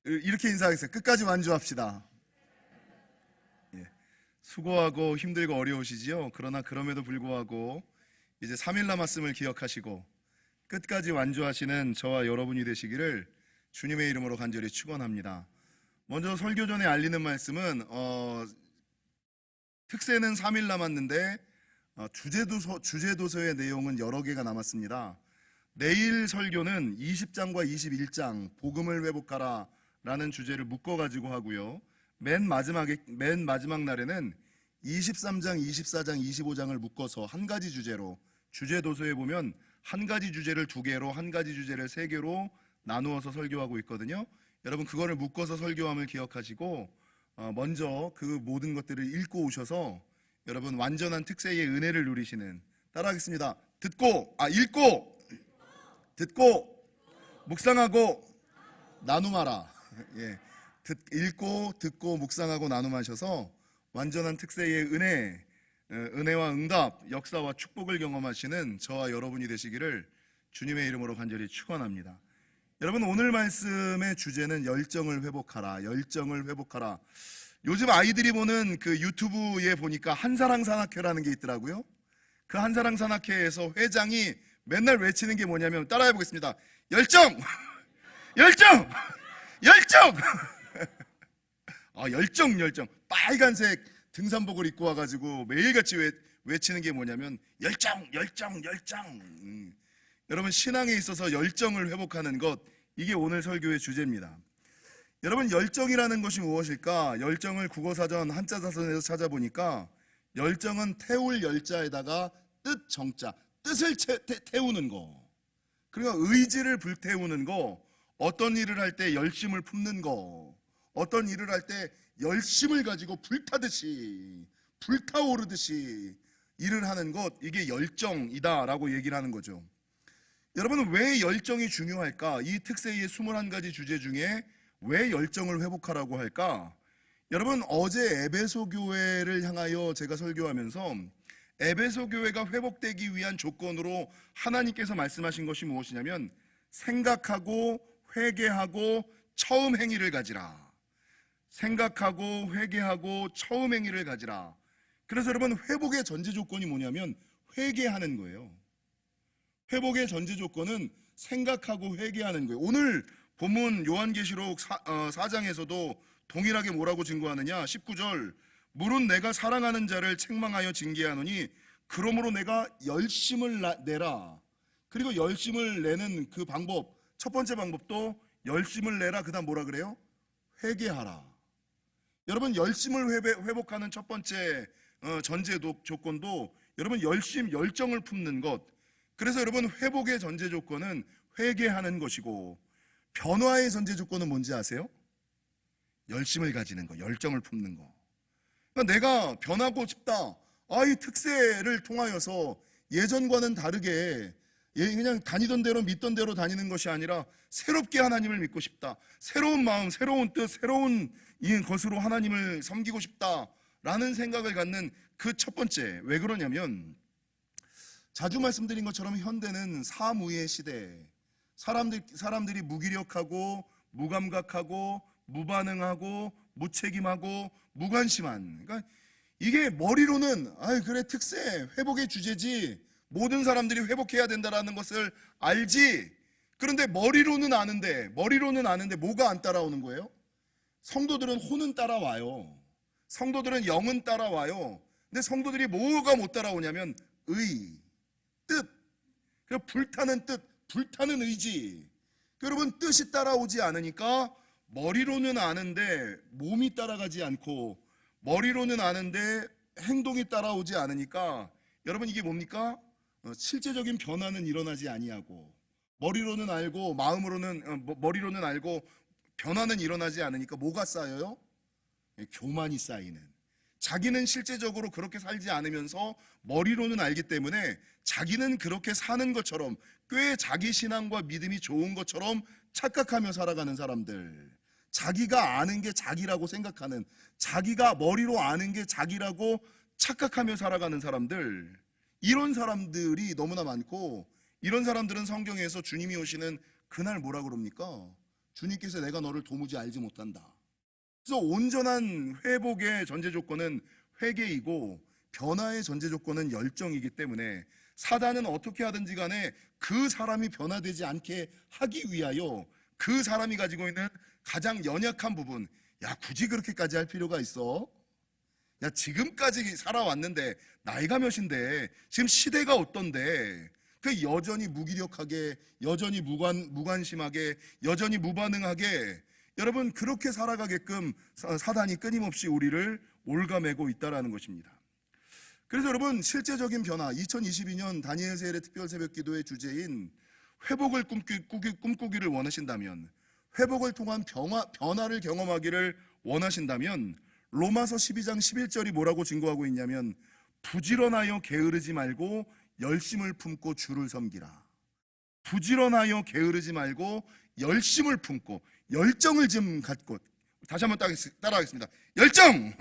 이렇게 인사하겠어요. 끝까지 완주합시다. 예. 수고하고 힘들고 어려우시지요. 그러나 그럼에도 불구하고 이제 3일 남았음을 기억하시고 끝까지 완주하시는 저와 여러분이 되시기를 주님의 이름으로 간절히 축원합니다. 먼저 설교 전에 알리는 말씀은 특세는 3일 남았는데 주제도서의 내용은 여러 개가 남았습니다. 내일 설교는 20장과 21장 복음을 회복하라 라는 주제를 묶어가지고 하고요. 맨 마지막 날에는 23장, 24장, 25장을 묶어서 한 가지 주제로, 주제도서에 보면 한 가지 주제를 2개로, 한 가지 주제를 3개로 나누어서 설교하고 있거든요. 여러분 그거를 묶어서 설교함을 기억하시고 먼저 그 모든 것들을 읽고 오셔서 여러분 완전한 특세의 은혜를 누리시는, 따라하겠습니다. 읽고 듣고 묵상하고 나눔하라. 예, 읽고 듣고 묵상하고 나눔하셔서 완전한 특세의 은혜와 응답, 역사와 축복을 경험하시는 저와 여러분이 되시기를 주님의 이름으로 간절히 축원합니다. 여러분 오늘 말씀의 주제는 열정을 회복하라. 열정을 회복하라. 요즘 아이들이 보는 그 유튜브에 보니까 한사랑 산악회라는 게 있더라고요. 그 한사랑 산악회에서 회장이 맨날 외치는 게 뭐냐면, 따라해 보겠습니다. 열정! 열정! 열정! 열정. 빨간색 등산복을 입고 와가지고 매일같이 외치는 게 뭐냐면 열정. 여러분 신앙에 있어서 열정을 회복하는 것, 이게 오늘 설교의 주제입니다. 여러분 열정이라는 것이 무엇일까? 열정을 국어사전 한자사전에서 찾아보니까 열정은 태울 열자에다가 뜻 정자, 뜻을 태우는 거, 그러니까 의지를 불태우는 거, 어떤 일을 할 때 열심을 품는 거, 어떤 일을 할 때 열심을 가지고 불타오르듯이 일을 하는 것, 이게 열정이다라고 얘기를 하는 거죠. 여러분은 왜 열정이 중요할까? 이 특세의 21가지 주제 중에 왜 열정을 회복하라고 할까? 여러분 어제 에베소 교회를 향하여 제가 설교하면서 에베소 교회가 회복되기 위한 조건으로 하나님께서 말씀하신 것이 무엇이냐면 생각하고 회개하고 처음 행위를 가지라. 생각하고 회개하고 처음 행위를 가지라. 그래서 여러분 회복의 전제 조건이 뭐냐면 회개하는 거예요. 회복의 전제 조건은 생각하고 회개하는 거예요. 오늘 본문 요한계시록 4장에서도 동일하게 뭐라고 증거하느냐? 19절, 물은 내가 사랑하는 자를 책망하여 징계하노니 그러므로 내가 열심을 내라. 그리고 열심을 내는 그 방법, 첫 번째 방법도 열심을 내라. 그 다음 뭐라 그래요? 회개하라. 여러분 열심을 회복하는 첫 번째 전제 조건도 여러분 열정을 품는 것. 그래서 여러분 회복의 전제 조건은 회개하는 것이고, 변화의 전제 조건은 뭔지 아세요? 열심을 가지는 거, 열정을 품는 거. 그러니까 내가 변하고 싶다. 이 특세를 통하여서 예전과는 다르게 그냥 다니던 대로 믿던 대로 다니는 것이 아니라 새롭게 하나님을 믿고 싶다. 새로운 마음, 새로운 뜻, 새로운 것으로 하나님을 섬기고 싶다라는 생각을 갖는 그 첫 번째. 왜 그러냐면 자주 말씀드린 것처럼 현대는 사무의 시대. 사람들이 무기력하고 무감각하고 무반응하고 무책임하고 무관심한, 그러니까 이게 머리로는 그래 특세 회복의 주제지, 모든 사람들이 회복해야 된다라는 것을 알지. 그런데 머리로는 아는데 뭐가 안 따라오는 거예요? 성도들은 혼은 따라와요. 성도들은 영은 따라와요. 근데 성도들이 뭐가 못 따라오냐면 뜻, 불타는 뜻, 불타는 의지. 여러분 뜻이 따라오지 않으니까 머리로는 아는데 몸이 따라가지 않고, 머리로는 아는데 행동이 따라오지 않으니까 여러분 이게 뭡니까? 실제적인 변화는 일어나지 아니하고, 머리로는 알고 머리로는 알고 변화는 일어나지 않으니까 뭐가 쌓여요? 교만이 쌓이는. 자기는 실제적으로 그렇게 살지 않으면서 머리로는 알기 때문에 자기는 그렇게 사는 것처럼, 꽤 자기 신앙과 믿음이 좋은 것처럼 착각하며 살아가는 사람들, 자기가 아는 게 자기라고 생각하는, 자기가 머리로 아는 게 자기라고 착각하며 살아가는 사람들, 이런 사람들이 너무나 많고, 이런 사람들은 성경에서 주님이 오시는 그날 뭐라 그럽니까? 주님께서 내가 너를 도무지 알지 못한다. 그래서 온전한 회복의 전제 조건은 회개이고 변화의 전제 조건은 열정이기 때문에 사단은 어떻게 하든지 간에 그 사람이 변화되지 않게 하기 위하여 그 사람이 가지고 있는 가장 연약한 부분, 야 굳이 그렇게까지 할 필요가 있어? 야 지금까지 살아왔는데 나이가 몇인데 지금 시대가 어떤데 그 여전히 무기력하게, 여전히 무관심하게, 여전히 무반응하게 여러분 그렇게 살아가게끔 사단이 끊임없이 우리를 올가매고 있다는 것입니다. 그래서 여러분 실제적인 변화, 2022년 다니엘 세일의 특별 새벽 기도의 주제인 회복을 꿈꾸기를 원하신다면, 회복을 통한 변화를 경험하기를 원하신다면 로마서 12장 11절이 뭐라고 증거하고 있냐면 부지런하여 게으르지 말고 열심을 품고 주를 섬기라. 부지런하여 게으르지 말고 열심을 품고 열정을 좀 갖고, 다시 한번 따라하겠습니다. 열정!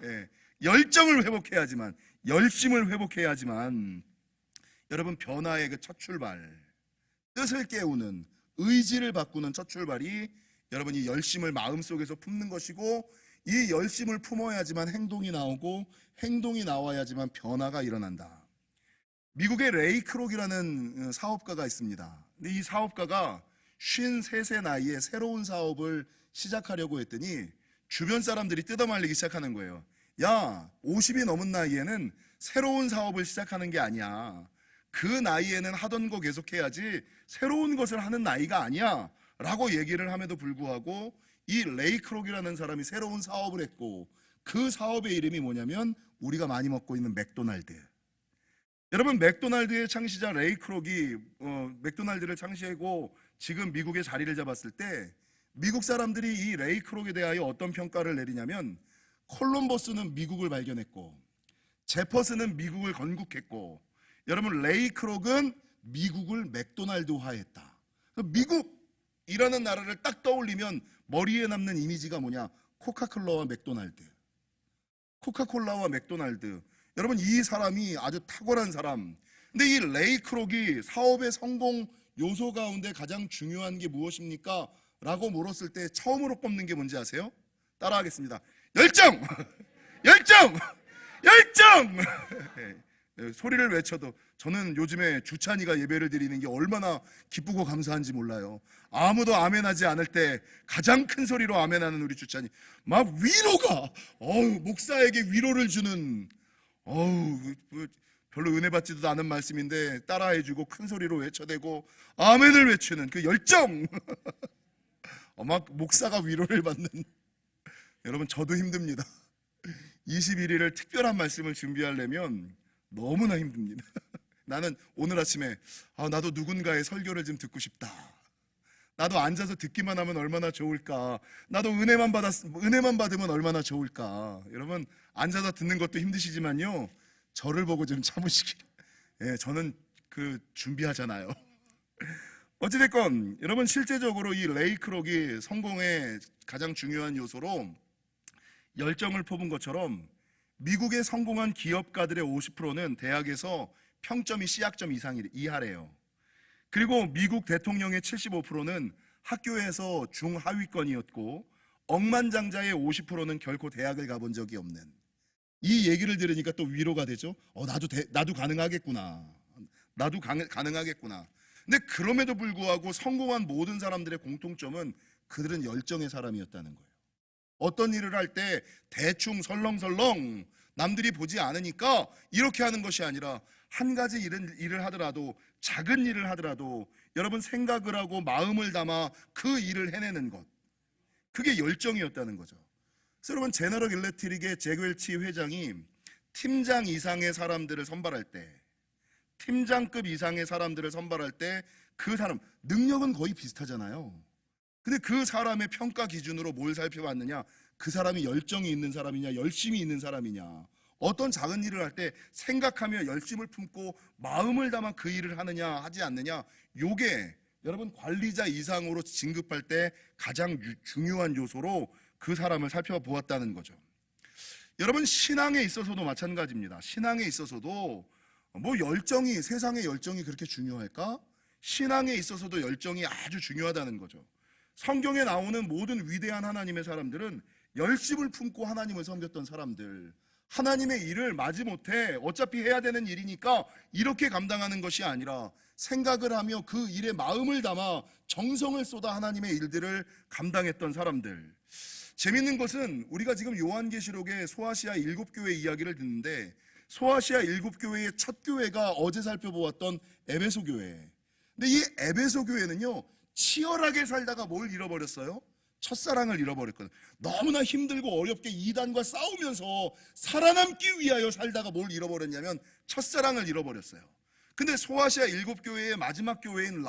예, 열정을 회복해야지만, 열심을 회복해야지만 여러분 변화의 그 첫 출발, 뜻을 깨우는, 의지를 바꾸는 첫 출발이 여러분 이 열심을 마음속에서 품는 것이고, 이 열심을 품어야지만 행동이 나오고, 행동이 나와야지만 변화가 일어난다. 미국의 레이 크록이라는 사업가가 있습니다. 근데 이 사업가가 53세 나이에 새로운 사업을 시작하려고 했더니 주변 사람들이 뜯어말리기 시작하는 거예요. 야, 50이 넘은 나이에는 새로운 사업을 시작하는 게 아니야. 그 나이에는 하던 거 계속해야지 새로운 것을 하는 나이가 아니야 라고 얘기를 함에도 불구하고 이 레이 크록이라는 사람이 새로운 사업을 했고, 그 사업의 이름이 뭐냐면 우리가 많이 먹고 있는 맥도날드. 여러분 맥도날드의 창시자 레이 크록이 맥도날드를 창시하고 지금 미국에 자리를 잡았을 때 미국 사람들이 이 레이 크록에 대하여 어떤 평가를 내리냐면, 콜럼버스는 미국을 발견했고 제퍼슨은 미국을 건국했고 여러분 레이 크록은 미국을 맥도날드화했다. 미국이라는 나라를 딱 떠올리면 머리에 남는 이미지가 뭐냐? 코카콜라와 맥도날드. 코카콜라와 맥도날드. 여러분 이 사람이 아주 탁월한 사람. 근데 이 레이 크록이 사업의 성공 요소 가운데 가장 중요한 게 무엇입니까? 라고 물었을 때 처음으로 꼽는 게 뭔지 아세요? 따라하겠습니다. 열정! 열정! 열정! 소리를 외쳐도 저는 요즘에 주찬이가 예배를 드리는 게 얼마나 기쁘고 감사한지 몰라요. 아무도 아멘하지 않을 때 가장 큰 소리로 아멘하는 우리 주찬이, 막 위로가 목사에게 위로를 주는 별로 은혜 받지도 않은 말씀인데 따라해주고 큰 소리로 외쳐대고 아멘을 외치는 그 열정. 막 목사가 위로를 받는. 여러분 저도 힘듭니다. 21일을 특별한 말씀을 준비하려면 너무나 힘듭니다. 나는 오늘 아침에 나도 누군가의 설교를 좀 듣고 싶다. 나도 앉아서 듣기만 하면 얼마나 좋을까. 나도 은혜만 받으면 얼마나 좋을까. 여러분 앉아서 듣는 것도 힘드시지만요, 저를 보고 좀 참으시길. 예, 저는 준비하잖아요. 어찌됐건 여러분 실제적으로 이 레이 크록이 성공의 가장 중요한 요소로 열정을 뽑은 것처럼 미국의 성공한 기업가들의 50%는 대학에서 평점이 C학점 이하래요. 그리고 미국 대통령의 75%는 학교에서 중하위권이었고 억만장자의 50%는 결코 대학을 가본 적이 없는. 이 얘기를 들으니까 또 위로가 되죠. 나도 가능하겠구나. 나도 가능하겠구나. 근데 그럼에도 불구하고 성공한 모든 사람들의 공통점은 그들은 열정의 사람이었다는 거예요. 어떤 일을 할 때 대충 설렁설렁 남들이 보지 않으니까 이렇게 하는 것이 아니라 한 가지 일을 하더라도, 작은 일을 하더라도 여러분 생각을 하고 마음을 담아 그 일을 해내는 것, 그게 열정이었다는 거죠. 그래서 여러분 제너럴 일렉트릭의 잭 웰치 회장이 팀장 이상의 사람들을 선발할 때, 팀장급 이상의 사람들을 선발할 때 그 사람 능력은 거의 비슷하잖아요. 근데 그 사람의 평가 기준으로 뭘 살펴봤느냐? 그 사람이 열정이 있는 사람이냐, 열심이 있는 사람이냐. 어떤 작은 일을 할 때 생각하며 열심을 품고 마음을 담아 그 일을 하느냐 하지 않느냐, 요게 여러분 관리자 이상으로 진급할 때 가장 중요한 요소로 그 사람을 살펴보았다는 거죠. 여러분 신앙에 있어서도 마찬가지입니다. 신앙에 있어서도 뭐 열정이, 세상의 열정이 그렇게 중요할까? 신앙에 있어서도 열정이 아주 중요하다는 거죠. 성경에 나오는 모든 위대한 하나님의 사람들은 열심을 품고 하나님을 섬겼던 사람들, 하나님의 일을 마지못해 어차피 해야 되는 일이니까 이렇게 감당하는 것이 아니라 생각을 하며 그 일에 마음을 담아 정성을 쏟아 하나님의 일들을 감당했던 사람들. 재밌는 것은 우리가 지금 요한계시록의 소아시아 7교회 이야기를 듣는데, 소아시아 7교회의 첫 교회가 어제 살펴보았던 에베소 교회. 근데 이 에베소 교회는요, 치열하게 살다가 뭘 잃어버렸어요? 첫사랑을 잃어버렸거든. 너무나 힘들고 어렵게 이단과 싸우면서 살아남기 위하여 살다가 뭘 잃어버렸냐면 첫사랑을 잃어버렸어요. 근데 소아시아 7교회의 마지막 교회인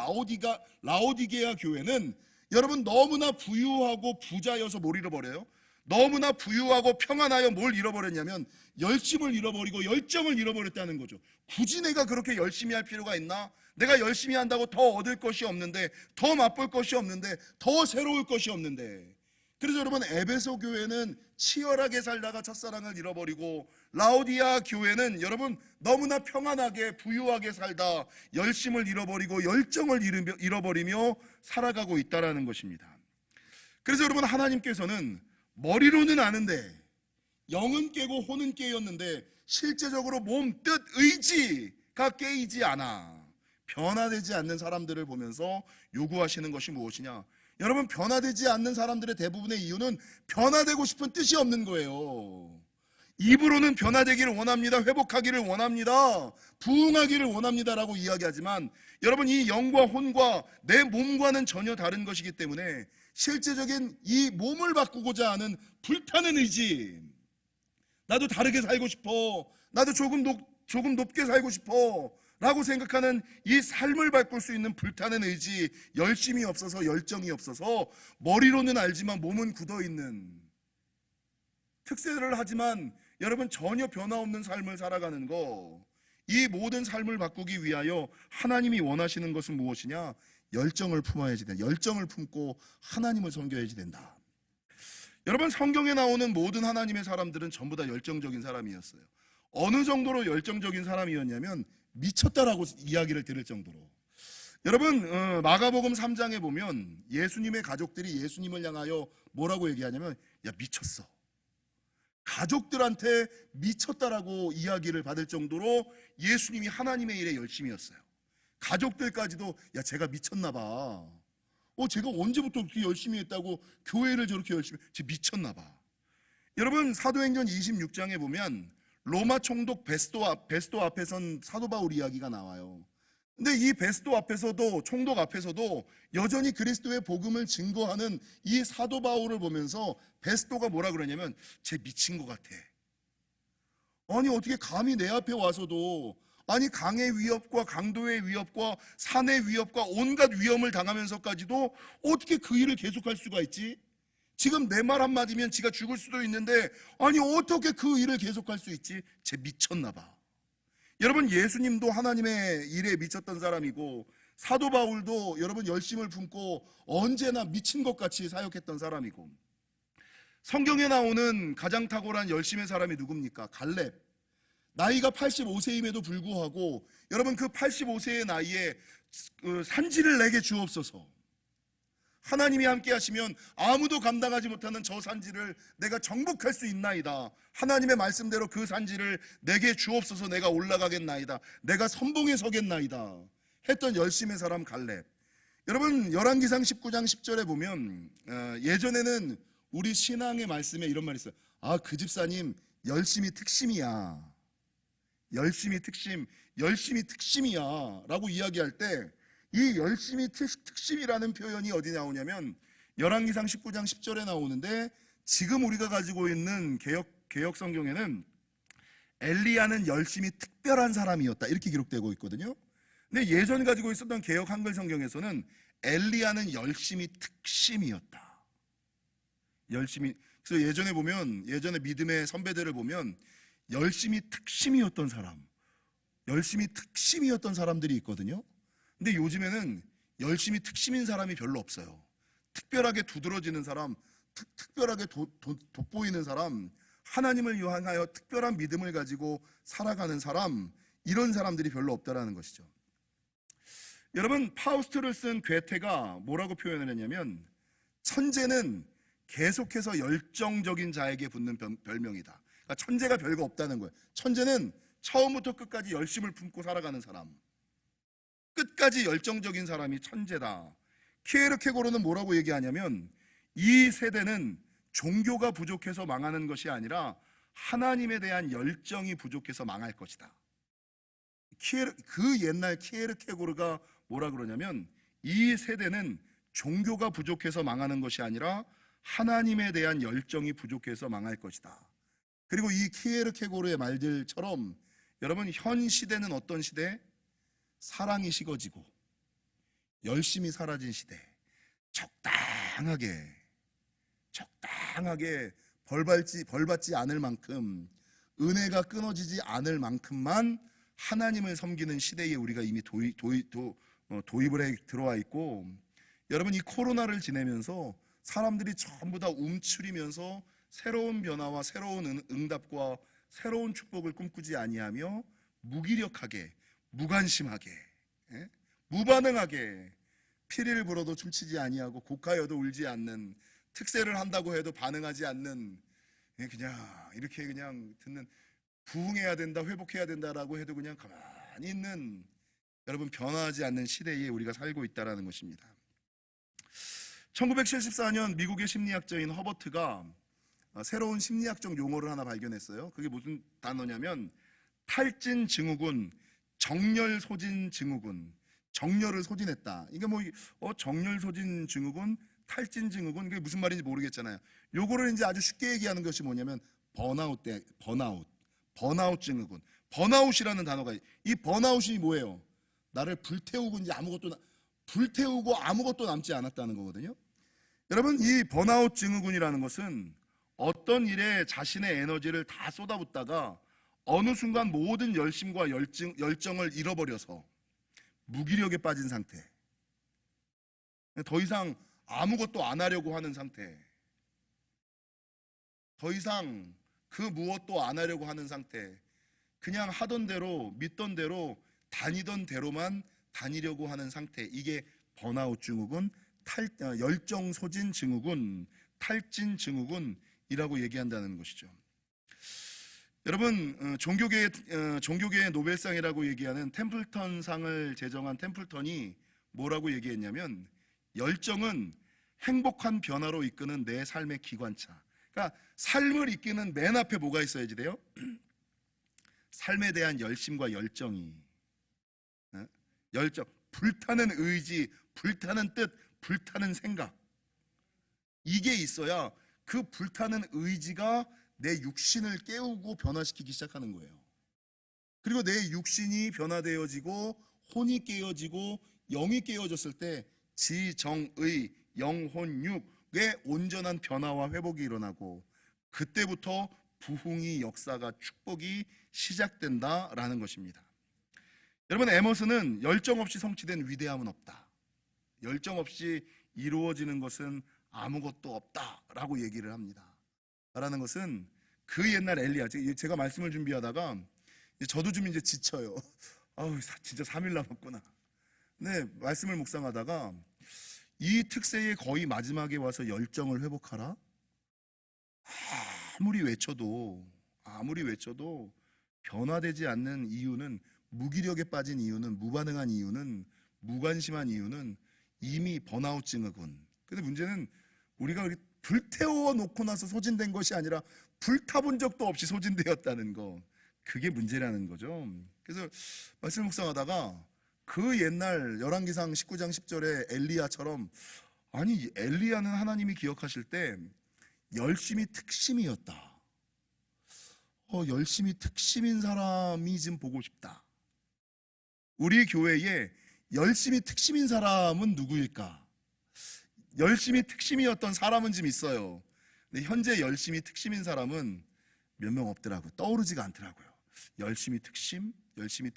라오디게아 교회는 여러분 너무나 부유하고 부자여서 뭘 잃어버려요? 너무나 부유하고 평안하여 뭘 잃어버렸냐면 열심을 잃어버리고 열정을 잃어버렸다는 거죠. 굳이 내가 그렇게 열심히 할 필요가 있나? 내가 열심히 한다고 더 얻을 것이 없는데, 더 맛볼 것이 없는데, 더 새로울 것이 없는데. 그래서 여러분, 에베소 교회는 치열하게 살다가 첫사랑을 잃어버리고, 라오디아 교회는 여러분 너무나 평안하게 부유하게 살다 열심을 잃어버리고 열정을 잃어버리며 살아가고 있다라는 것입니다. 그래서 여러분, 하나님께서는 머리로는 아는데 영은 깨고 혼은 깨였는데 실제적으로 몸, 뜻, 의지가 깨이지 않아 변화되지 않는 사람들을 보면서 요구하시는 것이 무엇이냐? 여러분, 변화되지 않는 사람들의 대부분의 이유는 변화되고 싶은 뜻이 없는 거예요. 입으로는 변화되기를 원합니다, 회복하기를 원합니다, 부흥하기를 원합니다라고 이야기하지만 여러분, 이 영과 혼과 내 몸과는 전혀 다른 것이기 때문에 실제적인 이 몸을 바꾸고자 하는 불타는 의지, 나도 다르게 살고 싶어, 나도 조금 높게 살고 싶어 라고 생각하는 이 삶을 바꿀 수 있는 불타는 의지, 열심이 없어서, 열정이 없어서 머리로는 알지만 몸은 굳어있는, 특세를 하지만 여러분 전혀 변화 없는 삶을 살아가는 거, 이 모든 삶을 바꾸기 위하여 하나님이 원하시는 것은 무엇이냐? 열정을 품어야지 된다. 열정을 품고 하나님을 섬겨야지 된다. 여러분, 성경에 나오는 모든 하나님의 사람들은 전부 다 열정적인 사람이었어요. 어느 정도로 열정적인 사람이었냐면 미쳤다라고 이야기를 들을 정도로. 여러분, 마가복음 3장에 보면 예수님의 가족들이 예수님을 향하여 뭐라고 얘기하냐면, 야, 미쳤어. 가족들한테 미쳤다라고 이야기를 받을 정도로 예수님이 하나님의 일에 열심이었어요. 가족들까지도 야, 제가 미쳤나 봐. 제가 언제부터 그렇게 열심히 했다고 교회를 저렇게 열심히, 쟤 미쳤나 봐. 여러분, 사도행전 26장에 보면 로마 총독 베스도 앞에 선 사도 바울 이야기가 나와요. 근데 이 베스도 앞에서도, 총독 앞에서도 여전히 그리스도의 복음을 증거하는 이 사도 바울을 보면서 베스도가 뭐라 그러냐면, 쟤 미친 것 같아. 아니, 어떻게 감히 내 앞에 와서도, 아니, 강의 위협과 강도의 위협과 산의 위협과 온갖 위험을 당하면서까지도 어떻게 그 일을 계속할 수가 있지? 지금 내 말 한마디면 지가 죽을 수도 있는데, 아니, 어떻게 그 일을 계속할 수 있지? 쟤 미쳤나 봐. 여러분, 예수님도 하나님의 일에 미쳤던 사람이고, 사도 바울도 여러분 열심을 품고 언제나 미친 것 같이 사역했던 사람이고, 성경에 나오는 가장 탁월한 열심의 사람이 누굽니까? 갈렙. 나이가 85세임에도 불구하고 여러분, 그 85세의 나이에 산지를 내게 주옵소서, 하나님이 함께 하시면 아무도 감당하지 못하는 저 산지를 내가 정복할 수 있나이다, 하나님의 말씀대로 그 산지를 내게 주옵소서, 내가 올라가겠나이다, 내가 선봉에 서겠나이다 했던 열심의 사람 갈렙. 여러분, 열왕기상 19장 10절에 보면 예전에는 우리 신앙의 말씀에 이런 말이 있어요. 아, 그 집사님 열심히 특심이야, 열심히 특심이야 라고 이야기할 때, 이 열심히 특심이라는 표현이 어디 나오냐면 열왕기상 19장 10절에 나오는데, 지금 우리가 가지고 있는 개역 성경에는 엘리야는 열심히 특별한 사람이었다 이렇게 기록되고 있거든요. 근데 예전 가지고 있었던 개역 한글 성경에서는 엘리야는 열심히 특심이었다. 그래서 예전에 믿음의 선배들을 보면 열심히 특심이었던 사람들이 있거든요. 근데 요즘에는 열심히 특심인 사람이 별로 없어요. 특별하게 두드러지는 사람, 특별하게 돋보이는 사람, 하나님을 향하여 특별한 믿음을 가지고 살아가는 사람, 이런 사람들이 별로 없다라는 것이죠. 여러분, 파우스트를 쓴 괴테가 뭐라고 표현을 했냐면, 천재는 계속해서 열정적인 자에게 붙는 별명이다. 그러니까 천재가 별거 없다는 거예요. 천재는 처음부터 끝까지 열심을 품고 살아가는 사람, 끝까지 열정적인 사람이 천재다. 키에르케고르는 뭐라고 얘기하냐면, 이 세대는 종교가 부족해서 망하는 것이 아니라 하나님에 대한 열정이 부족해서 망할 것이다. 그 옛날 키에르케고르가 뭐라 그러냐면, 이 세대는 종교가 부족해서 망하는 것이 아니라 하나님에 대한 열정이 부족해서 망할 것이다. 그리고 이 키에르케고르의 말들처럼 여러분, 현 시대는 어떤 시대? 사랑이 식어지고 열심히 사라진 시대. 적당하게 벌받지 않을 만큼, 은혜가 끊어지지 않을 만큼만 하나님을 섬기는 시대에 우리가 이미 도입을 해 들어와 있고, 여러분, 이 코로나를 지내면서 사람들이 전부 다 움츠리면서 새로운 변화와 새로운 응답과 새로운 축복을 꿈꾸지 아니하며 무기력하게, 무관심하게, 무반응하게, 피리를 불어도 춤추지 아니하고 곡하여도 울지 않는, 특세를 한다고 해도 반응하지 않는, 그냥 이렇게 그냥 듣는, 부흥해야 된다, 회복해야 된다라고 해도 그냥 가만히 있는, 여러분, 변화하지 않는 시대에 우리가 살고 있다는 것입니다. 1974년 미국의 심리학자인 허버트가 새로운 심리학적 용어를 하나 발견했어요. 그게 무슨 단어냐면 탈진 증후군, 정렬 소진 증후군. 정렬을 소진했다. 이게 정렬 소진 증후군, 탈진 증후군, 이게 무슨 말인지 모르겠잖아요. 요거를 이제 아주 쉽게 얘기하는 것이 뭐냐면 번아웃 증후군. 번아웃이라는 단어가, 이 번아웃이 뭐예요? 나를 불태우고 아무것도 남지 않았다는 거거든요. 여러분, 이 번아웃 증후군이라는 것은 어떤 일에 자신의 에너지를 다 쏟아붓다가 어느 순간 모든 열심과 열정을 잃어버려서 무기력에 빠진 상태, 더 이상 아무것도 안 하려고 하는 상태, 더 이상 그 무엇도 안 하려고 하는 상태, 그냥 하던 대로, 믿던 대로, 다니던 대로만 다니려고 하는 상태, 이게 번아웃 증후군, 열정 소진 증후군, 탈진 증후군이라고 얘기한다는 것이죠. 여러분, 종교계의 노벨상이라고 얘기하는 템플턴상을 제정한 템플턴이 뭐라고 얘기했냐면, 열정은 행복한 변화로 이끄는 내 삶의 기관차. 그러니까 삶을 이끄는 맨 앞에 뭐가 있어야지 돼요? 삶에 대한 열심과 열정이, 열정, 불타는 의지, 불타는 뜻, 불타는 생각, 이게 있어야 그 불타는 의지가 내 육신을 깨우고 변화시키기 시작하는 거예요. 그리고 내 육신이 변화되어지고 혼이 깨어지고 영이 깨어졌을 때 지정의 영혼육의 온전한 변화와 회복이 일어나고, 그때부터 부흥이, 역사가, 축복이 시작된다라는 것입니다. 여러분, 에머슨은 열정 없이 성취된 위대함은 없다, 열정 없이 이루어지는 것은 아무것도 없다라고 얘기를 합니다. 라는 것은 그 옛날 엘리야, 제가 말씀을 준비하다가 저도 좀 이제 지쳐요. 진짜 3일 남았구나. 네, 말씀을 묵상하다가 이 특세의 거의 마지막에 와서 열정을 회복하라, 아무리 외쳐도 변화되지 않는 이유는, 무기력에 빠진 이유는, 무반응한 이유는, 무관심한 이유는 이미 번아웃 증후군. 근데 문제는 우리가 불태워 놓고 나서 소진된 것이 아니라 불타본 적도 없이 소진되었다는 거, 그게 문제라는 거죠. 그래서 말씀 묵상하다가 그 옛날 열왕기상 19장 10절에 엘리야처럼, 아니, 엘리야는 하나님이 기억하실 때 열심히 특심이었다. 열심히 특심인 사람이 지금 보고 싶다. 우리 교회에 열심히 특심인 사람은 누구일까? 열심히 특심이었던 사람은 지금 있어요. 근데 현재 열심히 특심인 사람은 몇 명 없더라고요. 떠오르지가 않더라고요. 열심히 특심, 열심히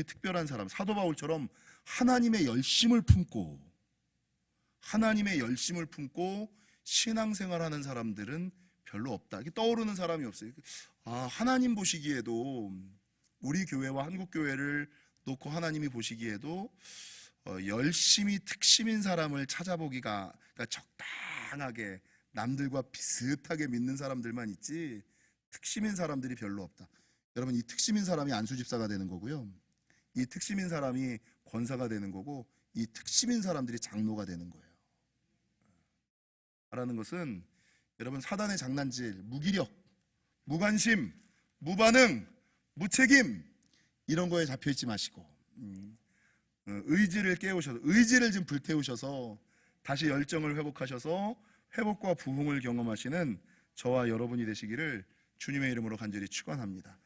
특별한 사람, 사도 바울처럼 하나님의 열심을 품고 신앙생활하는 사람들은 별로 없다. 떠오르는 사람이 없어요. 하나님 보시기에도 우리 교회와 한국 교회를 놓고 하나님이 보시기에도 열심히 특심인 사람을 찾아보기가, 그러니까 적당하게 남들과 비슷하게 믿는 사람들만 있지 특심인 사람들이 별로 없다. 여러분, 이 특심인 사람이 안수집사가 되는 거고요, 이 특심인 사람이 권사가 되는 거고, 이 특심인 사람들이 장로가 되는 거예요. 라는 것은 여러분, 사단의 장난질, 무기력, 무관심, 무반응, 무책임, 이런 거에 잡혀있지 마시고 의지를 깨우셔서, 의지를 좀 불태우셔서 다시 열정을 회복하셔서 회복과 부흥을 경험하시는 저와 여러분이 되시기를 주님의 이름으로 간절히 축원합니다.